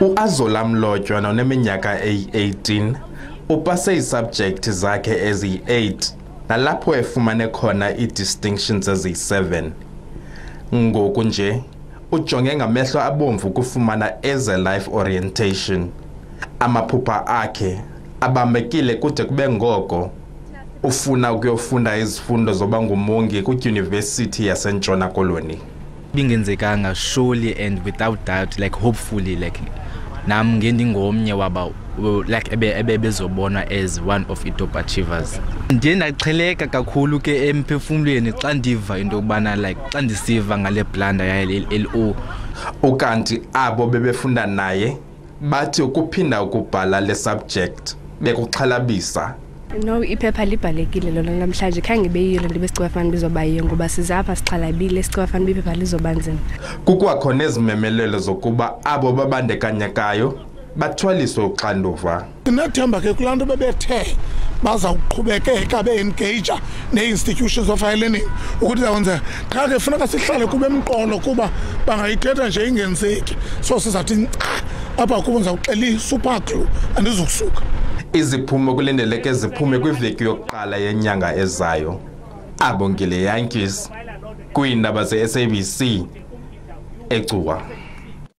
U-Azola Mlotywa noneminyaka eyi-18 upase isubject zakhe eziyi-8 nalapho efumane khona ii-distinctions eziyi-7. Ngoku nje ujonge ngamehlo abomvu kufumana eLife orientation. Amaphupha akhe abamekile kude kube ngoko ufuna ukuyofunda izifundo zoba ngumongi kwidyunivesithi yaseNtshona Koloni. Bingenzekanga surely and without doubt, like hopefully, like nam ngendingomnye waba like ebezobonwa as one of the top achievers. Ndiye ndaqheleka kakhulu ke emphefumlweni xa ndiva into yokubana like xa ndisiva ngale blanda yayo ukanti abo bebefunda naye bathi ukuphinda ukubhala le subject bekuxhalabisa. No, iphepha libhalekile lona namhlanje khange beyile ndibe esikoleni bizoba yiyo ngoba sizapha sixhalabile esikoleni iphepha lizoba nzima. Kukwakho nezimemelelo zokuba abo babandekanyekayo bathwaliswe uxanduva. Ndinathemba ke kulanto bebethe bazawuqhubekeka be-engage nee-institutions of higher learning ukuthi zawenza qha ke funeka sihlale kube emqolo kuba bangayithetha nje ingenzeki so sizathi apha kubo ndizawuxela super glue andizukusuka. Iziphumo kulindeleke ziphume kwiveki yokuqala yenyanga ezayo. Abongile Yankees kwiindaba ze-SABC eGcuwa.